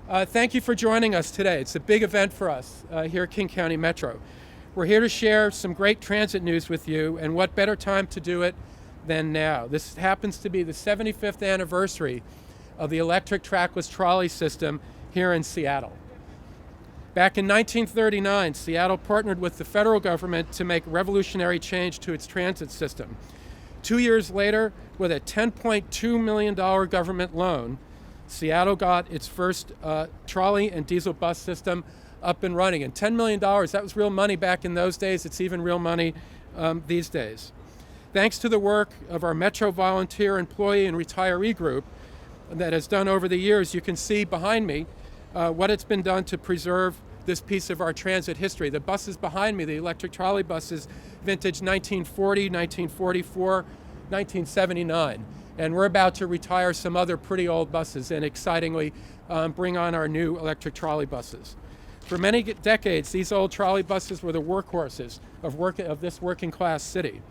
Thank you for joining us today. It's a big event for us here at King County Metro. We're here to share some great transit news with you, and what better time to do it than now. This happens to be the 75th anniversary of the electric trackless trolley system here in Seattle. Back in 1939, Seattle partnered with the federal government to make revolutionary change to its transit system. 2 years later, with a $10.2 million government loan, Seattle got its first trolley and diesel bus system up and running. And $10 million, that was real money back in those days. It's even real money these days. Thanks to the work of our Metro volunteer, employee, and retiree group that has done over the years, you can see behind me what it's been done to preserve this piece of our transit history. The buses behind me, the electric trolley buses, vintage 1940, 1944, 1979. And we're about to retire some other pretty old buses and excitingly bring on our new electric trolley buses. For many decades, these old trolley buses were the workhorses of this working class city.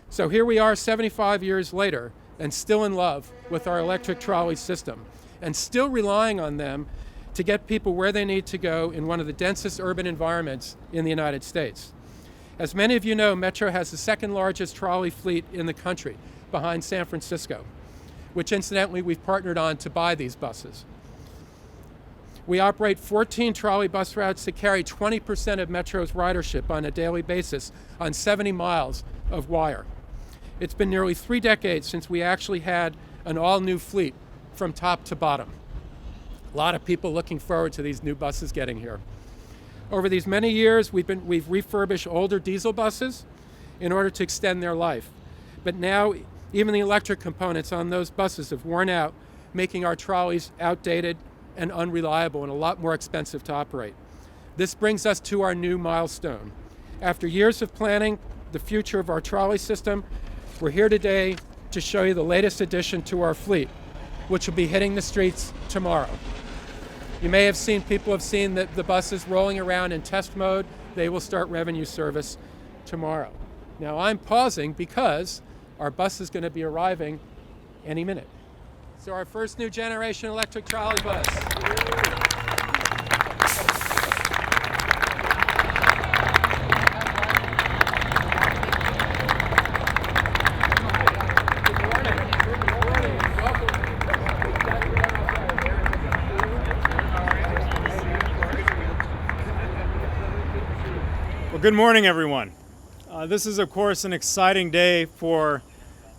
So here we are 75 years later and still in love with our electric trolley system and still relying on them to get people where they need to go in one of the densest urban environments in the United States. As many of you know, Metro has the second largest trolley fleet in the country, behind San Francisco, which incidentally we've partnered on to buy these buses. We operate 14 trolley bus routes that carry 20% of Metro's ridership on a daily basis on 70 miles of wire. It's been nearly 3 decades since we actually had an all-new fleet from top to bottom. A lot of people looking forward to these new buses getting here. Over these many years, we've refurbished older diesel buses in order to extend their life. But now, even the electric components on those buses have worn out, making our trolleys outdated and unreliable and a lot more expensive to operate. This brings us to our new milestone. After years of planning the future of our trolley system, we're here today to show you the latest addition to our fleet, which will be hitting the streets tomorrow. You may have seen, people have seen the buses rolling around in test mode. They will start revenue service tomorrow. Now I'm pausing because our bus is going to be arriving any minute. So our first new generation electric trolley bus. Well, good morning, everyone. This is, of course, an exciting day for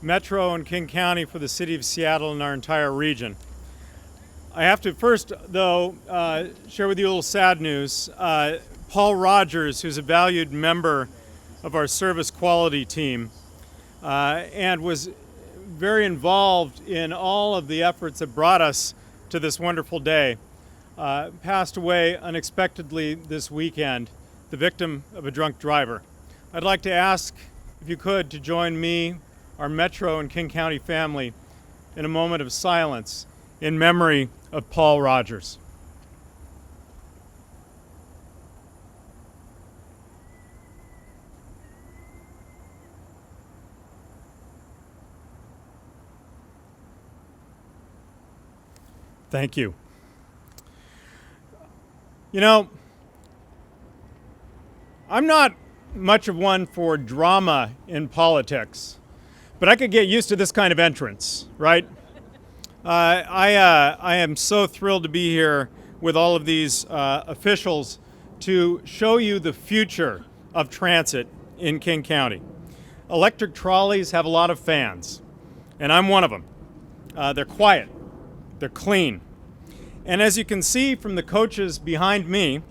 Metro and King County, for the city of Seattle and our entire region. I have to first, though, share with you a little sad news. Paul Rogers, who's a valued member of our service quality team and was very involved in all of the efforts that brought us to this wonderful day, passed away unexpectedly this weekend, the victim of a drunk driver. I'd like to ask, if you could, to join me, our Metro and King County family, in a moment of silence in memory of Paul Rogers. Thank you. You know, I'm not much of one for drama in politics, but I could get used to this kind of entrance, right? I am so thrilled to be here with all of these officials to show you the future of transit in King County. Electric trolleys have a lot of fans, and I'm one of them. They're quiet, they're clean, and as you can see from the coaches behind me,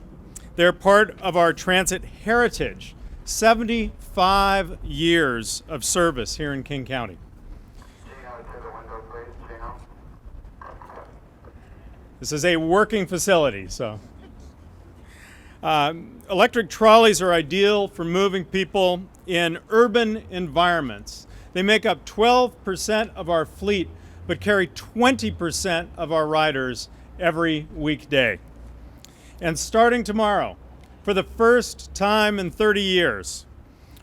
they're part of our transit heritage. 75 years of service here in King County. This is a working facility, so. Electric trolleys are ideal for moving people in urban environments. They make up 12% of our fleet, but carry 20% of our riders every weekday. And starting tomorrow, for the first time in 30 years,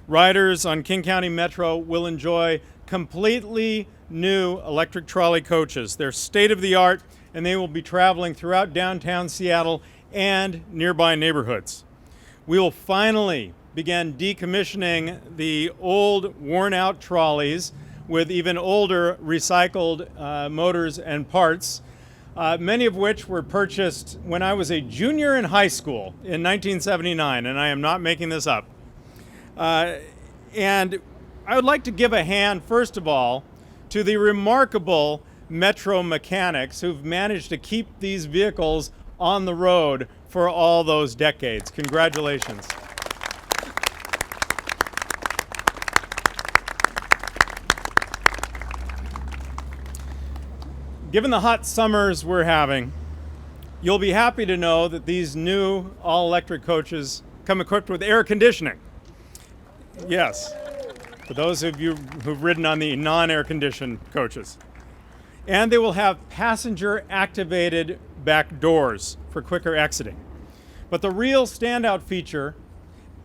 riders on King County Metro will enjoy completely new electric trolley coaches. They're state-of-the-art and they will be traveling throughout downtown Seattle and nearby neighborhoods. We will finally begin decommissioning the old, worn-out trolleys with even older recycled motors and parts, many of which were purchased when I was a junior in high school in 1979, and I am not making this up. And I would like to give a hand, first of all, to the remarkable Metro mechanics who've managed to keep these vehicles on the road for all those decades. Congratulations. Given the hot summers we're having, you'll be happy to know that these new all-electric coaches come equipped with air conditioning. Yes, for those of you who've ridden on the non-air conditioned coaches. And they will have passenger-activated back doors for quicker exiting. But the real standout feature,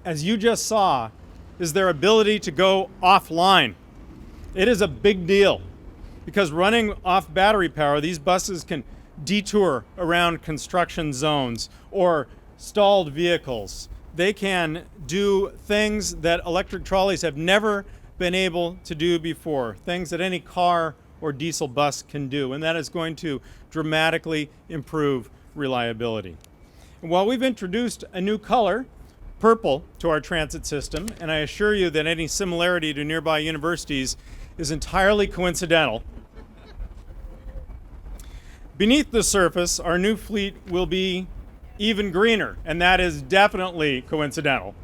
as you just saw, is their ability to go offline. It is a big deal because running off battery power, these buses can detour around construction zones or stalled vehicles. They can do things that electric trolleys have never been able to do before, things that any car or diesel bus can do, and that is going to dramatically improve reliability. And while we've introduced a new color, purple, to our transit system, and I assure you that any similarity to nearby universities is entirely coincidental, beneath the surface, our new fleet will be even greener, and that is definitely coincidental,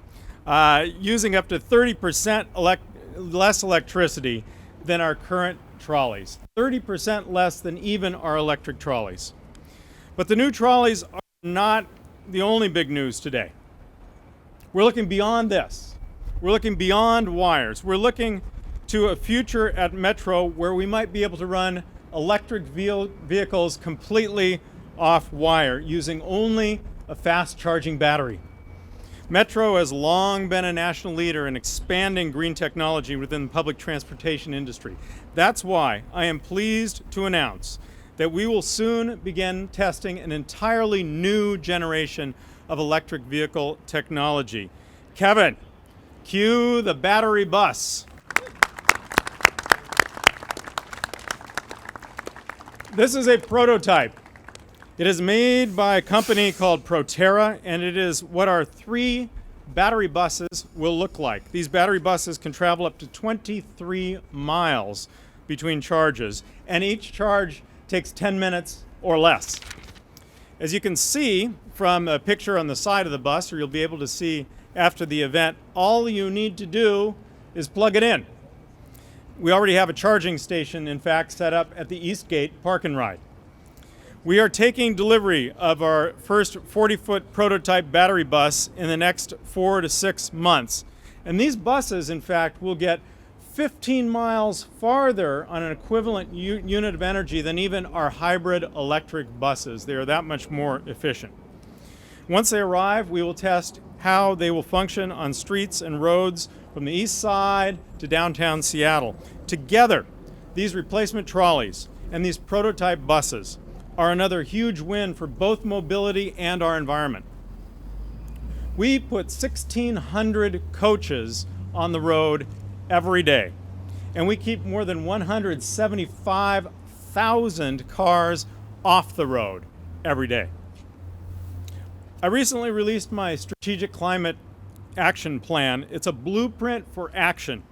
using up to 30% less electricity than our current trolleys, 30% less than even our electric trolleys. But the new trolleys are not the only big news today. We're looking beyond this. We're looking beyond wires. We're looking to a future at Metro where we might be able to run electric vehicles completely off wire using only a fast charging battery. Metro has long been a national leader in expanding green technology within the public transportation industry. That's why I am pleased to announce that we will soon begin testing an entirely new generation of electric vehicle technology. Kevin, cue the battery bus. This is a prototype. It is made by a company called Proterra, and it is what our 3 battery buses will look like. These battery buses can travel up to 23 miles between charges, and each charge takes 10 minutes or less. As you can see from a picture on the side of the bus, or you'll be able to see after the event, all you need to do is plug it in. We already have a charging station, in fact, set up at the Eastgate Park and Ride. We are taking delivery of our first 40-foot prototype battery bus in the next 4 to 6 months. And these buses, in fact, will get 15 miles farther on an equivalent unit of energy than even our hybrid electric buses. They are that much more efficient. Once they arrive, we will test how they will function on streets and roads from the east side to downtown Seattle. Together, these replacement trolleys and these prototype buses are another huge win for both mobility and our environment. We put 1,600 coaches on the road every day, and we keep more than 175,000 cars off the road every day. I recently released my strategic climate action plan. It's a blueprint for action.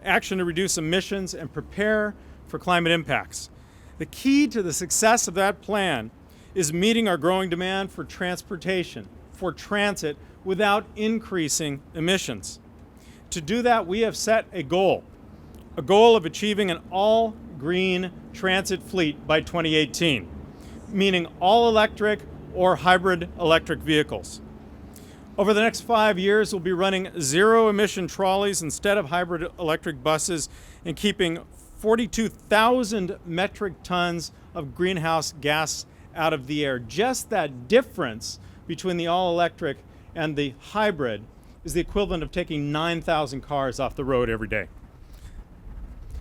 Action to reduce emissions and prepare for climate impacts. The key to the success of that plan is meeting our growing demand for transportation, for transit, without increasing emissions. To do that, we have set a goal of achieving an all-green transit fleet by 2018, meaning all electric or hybrid electric vehicles. Over the next 5 years, we'll be running zero-emission trolleys instead of hybrid electric buses and keeping 42,000 metric tons of greenhouse gas out of the air. Just that difference between the all-electric and the hybrid is the equivalent of taking 9,000 cars off the road every day.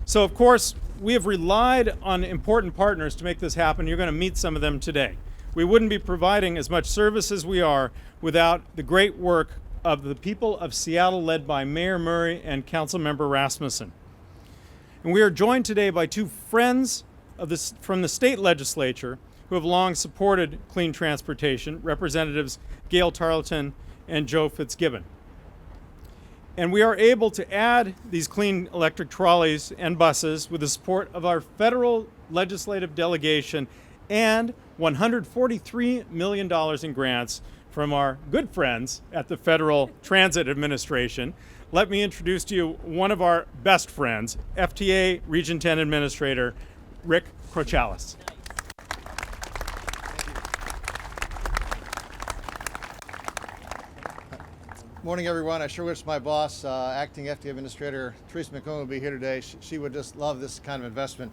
So, of course, we have relied on important partners to make this happen. You're going to meet some of them today. We wouldn't be providing as much service as we are without the great work of the people of Seattle, led by Mayor Murray and Councilmember Rasmussen. And we are joined today by two friends from the state legislature who have long supported clean transportation, Representatives Gail Tarleton and Joe Fitzgibbon. And we are able to add these clean electric trolleys and buses with the support of our federal legislative delegation and $143 million in grants from our good friends at the Federal Transit Administration. Let me introduce to you one of our best friends, FTA Region 10 Administrator Rick Crochalis. Morning, everyone. I sure wish my boss, Acting FTA Administrator Teresa McComb, would be here today. She would just love this kind of investment.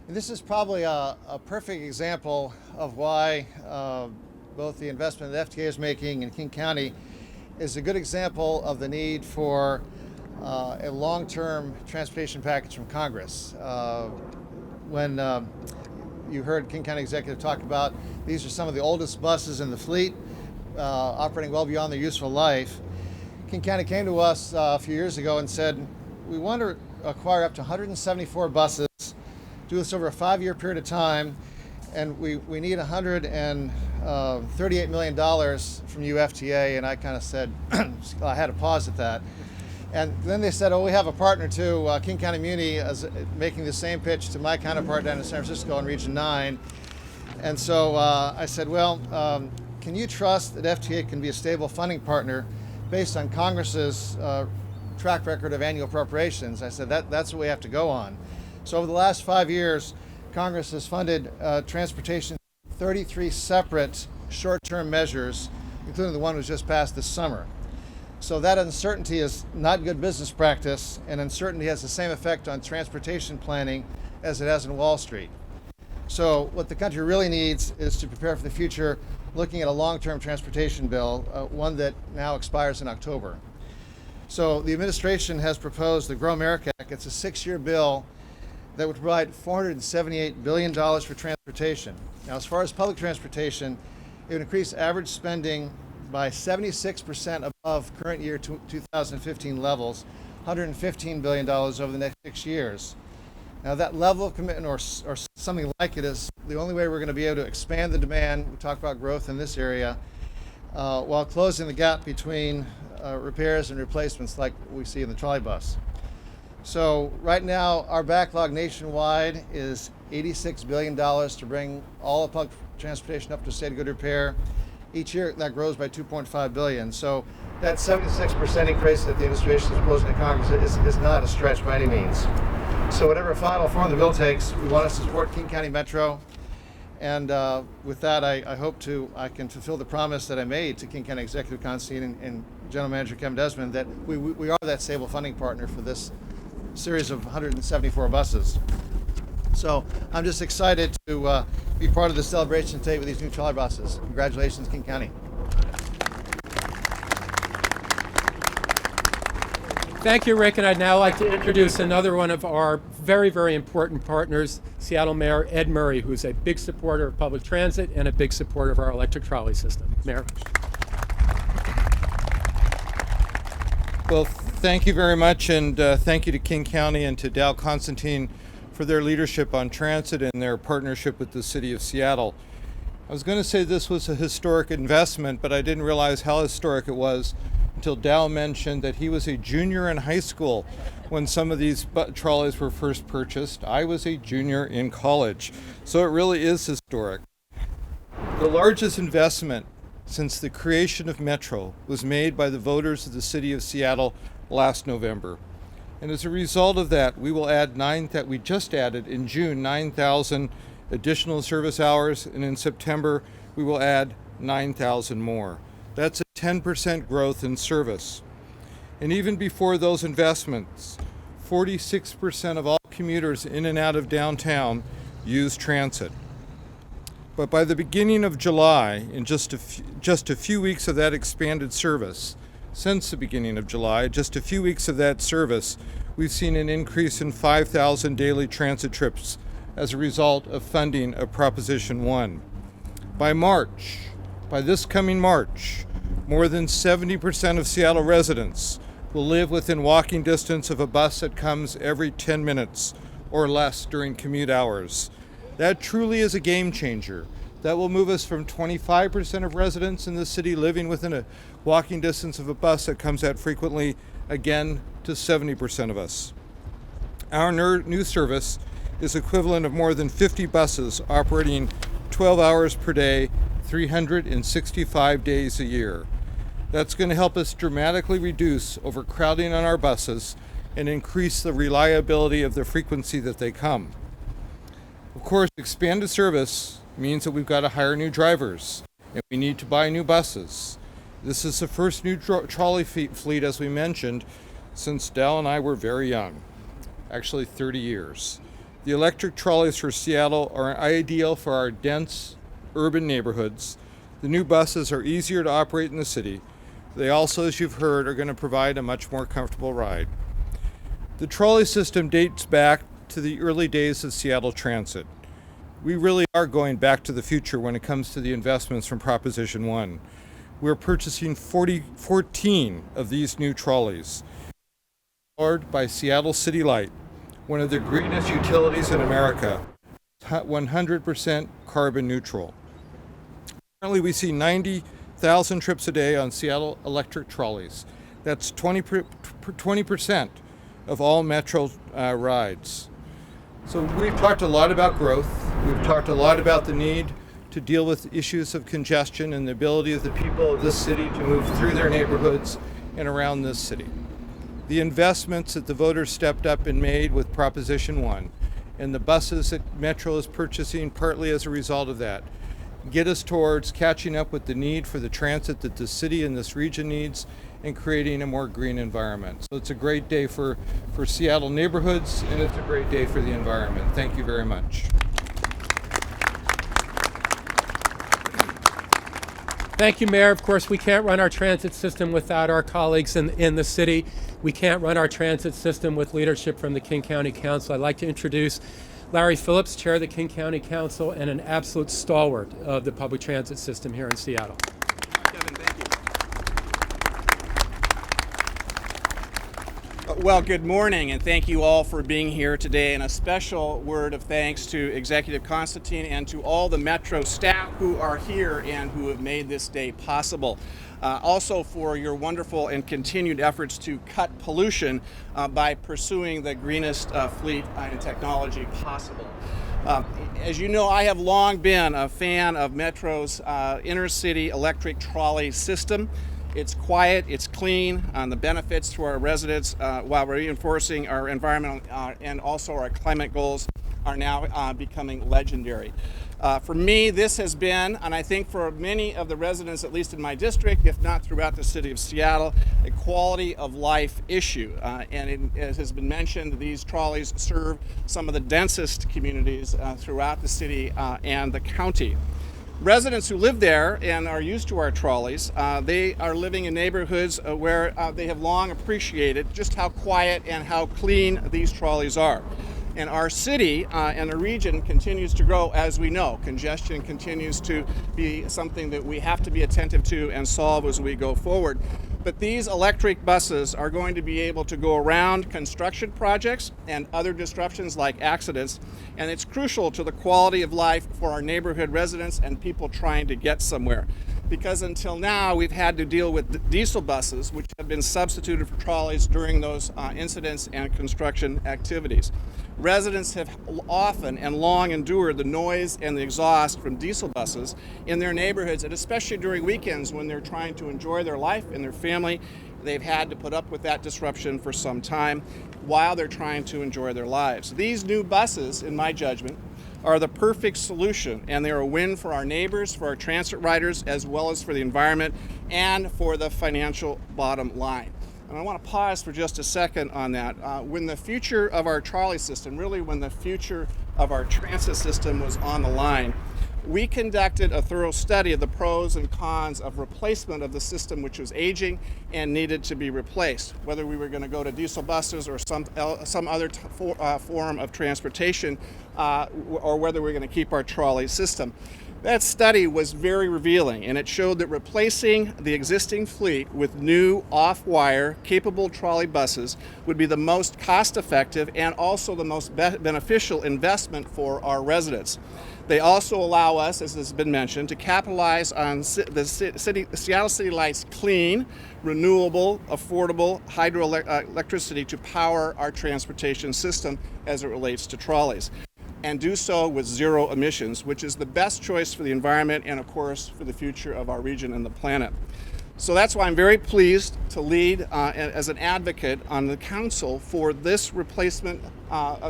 And this is probably a perfect example of why both the investment that FTA is making in King County is a good example of the need for a long-term transportation package from Congress. When you heard King County Executive talk about these are some of the oldest buses in the fleet, operating well beyond their useful life, King County came to us a few years ago and said, we want to acquire up to 174 buses, do this over a 5-year period of time, and we need $138 million from you, FTA. And I kind of said, I had to pause at that. And then they said, oh, we have a partner too. King County Muni is making the same pitch to my counterpart down in San Francisco in Region 9. And so I said, well, can you trust that FTA can be a stable funding partner based on Congress's track record of annual appropriations? I said, that's what we have to go on. So over the last 5 years, Congress has funded transportation 33 separate short-term measures, including the one that was just passed this summer. So that uncertainty is not good business practice, and uncertainty has the same effect on transportation planning as it has in Wall Street. So what the country really needs is to prepare for the future, looking at a long-term transportation bill, one that now expires in October. So the administration has proposed the Grow America Act. It's a 6-year bill that would provide $478 billion for transportation. Now, as far as public transportation, it would increase average spending by 76% above current year 2015 levels, $115 billion over the next 6 years. Now, that level of commitment or something like it is the only way we're going to be able to expand the demand. We talk about growth in this area while closing the gap between repairs and replacements like we see in the trolley bus. So right now, our backlog nationwide is $86 billion to bring all of public transportation up to a state of good repair. Each year, that grows by $2.5 billion. So that 76% increase that the administration is proposing to Congress is not a stretch by any means. So whatever final form the bill takes, we want to support King County Metro. And with that, I hope I can fulfill the promise that I made to King County Executive Constantine and General Manager Kevin Desmond that we are that stable funding partner for this series of 174 buses. So I'm just excited to be part of the celebration today with these new trolley buses. Congratulations, King County. Thank you, Rick, and I'd now like to introduce another one of our very, very important partners, Seattle Mayor Ed Murray, who's a big supporter of public transit and a big supporter of our electric trolley system. Mayor. Well, thank you very much, and thank you to King County and to Dow Constantine for their leadership on transit and their partnership with the City of Seattle. I was going to say this was a historic investment, but I didn't realize how historic it was until Dow mentioned that he was a junior in high school when some of these trolleys were first purchased. I was a junior in college, so it really is historic. The largest investment since the creation of Metro was made by the voters of the City of Seattle last November. And as a result of that, we will add we just added in June 9,000 additional service hours, and in September we will add 9,000 more. That's a 10% growth in service. And even before those investments, 46% of all commuters in and out of downtown use transit. But by the beginning of July, in just a few weeks of that expanded service, since the beginning of July, just a few weeks of that service, we've seen an increase in 5,000 daily transit trips as a result of funding of Proposition 1. By this coming March, more than 70% of Seattle residents will live within walking distance of a bus that comes every 10 minutes or less during commute hours. That truly is a game changer. That will move us from 25% of residents in the city living within a walking distance of a bus that comes that frequently, again, to 70% of us. Our new service is equivalent of more than 50 buses operating 12 hours per day, 365 days a year. That's going to help us dramatically reduce overcrowding on our buses and increase the reliability of the frequency that they come. Of course, expanded service means that we've got to hire new drivers and we need to buy new buses. This is the first new trolley fleet, as we mentioned, since Dal and I were very young, actually 30 years. The electric trolleys for Seattle are ideal for our dense urban neighborhoods. The new buses are easier to operate in the city. They also, as you've heard, are going to provide a much more comfortable ride. The trolley system dates back to the early days of Seattle Transit. We really are going back to the future when it comes to the investments from Proposition 1. We're purchasing 14 of these new trolleys, powered by Seattle City Light, one of the greenest utilities in America, 100% carbon neutral. Currently, we see 90,000 trips a day on Seattle electric trolleys. That's 20% of all Metro rides. So we've talked a lot about growth. We've talked a lot about the need to deal with issues of congestion and the ability of the people of this city to move through their neighborhoods and around this city. The investments that the voters stepped up and made with Proposition 1 and the buses that Metro is purchasing partly as a result of that get us towards catching up with the need for the transit that the city and this region needs and creating a more green environment. So it's a great day for Seattle neighborhoods, and it's a great day for the environment. Thank you very much. Thank you, Mayor. Of course, we can't run our transit system without our colleagues in the city. We can't run our transit system with leadership from the King County Council. I'd like to introduce Larry Phillips, Chair of the King County Council and an absolute stalwart of the public transit system here in Seattle. Kevin, thank you. Well, good morning, and thank you all for being here today. And a special word of thanks to Executive Constantine and to all the Metro staff who are here and who have made this day possible. Also for your wonderful and continued efforts to cut pollution by pursuing the greenest fleet and technology possible. As you know, I have long been a fan of Metro's inner city electric trolley system. It's quiet, it's clean, the benefits to our residents while reinforcing our environmental and also our climate goals are now becoming legendary. For me, this has been, and I think for many of the residents, at least in my district, if not throughout the city of Seattle, a quality of life issue. And it has been mentioned, these trolleys serve some of the densest communities throughout the city and the county. Residents who live there and are used to our trolleys, they are living in neighborhoods where they have long appreciated just how quiet and how clean these trolleys are. And our city and the region continues to grow, as we know. Congestion continues to be something that we have to be attentive to and solve as we go forward. But these electric buses are going to be able to go around construction projects and other disruptions like accidents. And it's crucial to the quality of life for our neighborhood residents and people trying to get somewhere. Because until now, we've had to deal with diesel buses, which have been substituted for trolleys during those incidents and construction activities. Residents have often and long endured the noise and the exhaust from diesel buses in their neighborhoods, and especially during weekends when they're trying to enjoy their life and their family. They've had to put up with that disruption for some time while they're trying to enjoy their lives. These new buses, in my judgment, are the perfect solution, and they're a win for our neighbors, for our transit riders, as well as for the environment and for the financial bottom line. And I want to pause for just a second on that. When the future of our trolley system, really when the future of our transit system was on the line, we conducted a thorough study of the pros and cons of replacement of the system, which was aging and needed to be replaced, whether we were going to go to diesel buses or some other form of transportation, or whether we're going to keep our trolley system. That study was very revealing, and it showed that replacing the existing fleet with new off-wire capable trolley buses would be the most cost-effective and also the most beneficial investment for our residents. They also allow us, as has been mentioned, to capitalize on the Seattle City Light's clean, renewable, affordable hydroelectricity to power our transportation system as it relates to trolleys, and do so with zero emissions, which is the best choice for the environment and, of course, for the future of our region and the planet. So that's why I'm very pleased to lead as an advocate on the council for this replacement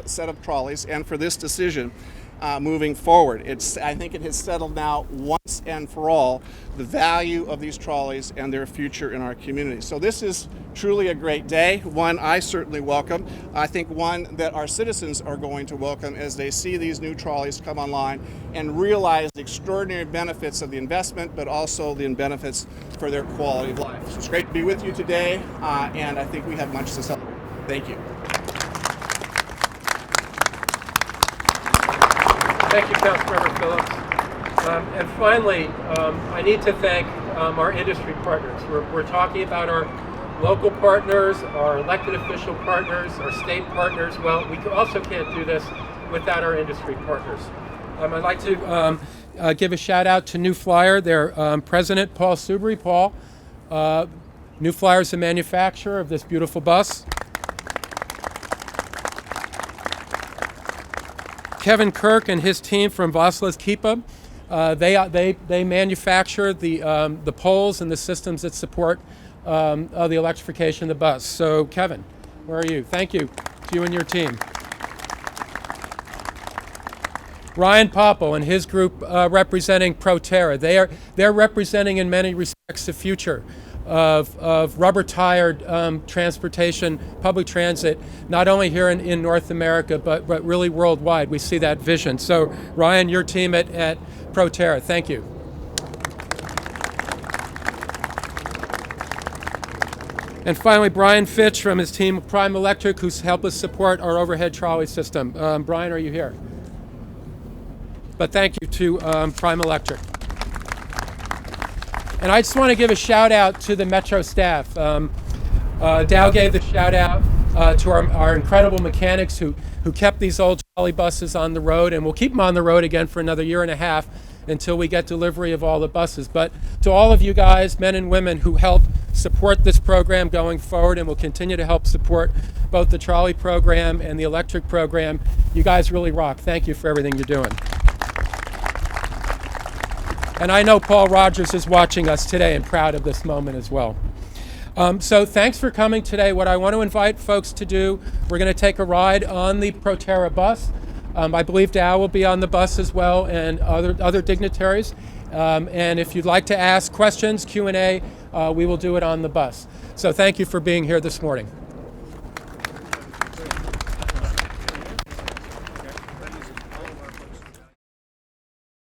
set of trolleys and for this decision moving forward. I think it has settled now once and for all the value of these trolleys and their future in our community. So this is truly a great day, one I certainly welcome. I think one that our citizens are going to welcome as they see these new trolleys come online and realize the extraordinary benefits of the investment, but also the benefits for their quality of life. So it's great to be with you today, and I think we have much to celebrate. Thank you. Thank you, Councilmember Phillips. And finally, I need to thank our industry partners. We're talking about our local partners, our elected official partners, our state partners. Well, we also can't do this without our industry partners. I'd like to give a shout out to New Flyer, their president, Paul Subry. Paul, New Flyer is the manufacturer of this beautiful bus. Kevin Kirk and his team from Vasla's Kipa, they manufacture the poles and the systems that support the electrification of the bus. So Kevin, where are you? Thank you to you and your team. Ryan Poppo and his group representing Proterra. They're representing in many respects the future of rubber-tired transportation, public transit, not only here in North America, but really worldwide. We see that vision. So Ryan, your team at Proterra, thank you. And finally, Brian Fitch from his team, Prime Electric, who's helped us support our overhead trolley system. Brian, are you here? But thank you to Prime Electric. And I just want to give a shout out to the Metro staff. Dow gave the shout out to our incredible mechanics who kept these old trolley buses on the road, and we'll keep them on the road again for another year and a half until we get delivery of all the buses. But to all of you guys, men and women who help support this program going forward and will continue to help support both the trolley program and the electric program, you guys really rock. Thank you for everything you're doing. And I know Paul Rogers is watching us today and proud of this moment as well. So thanks for coming today. What I want to invite folks to do, we're going to take a ride on the Proterra bus. I believe Dow will be on the bus as well, and other dignitaries. And if you'd like to ask questions, Q&A, we will do it on the bus. So thank you for being here this morning.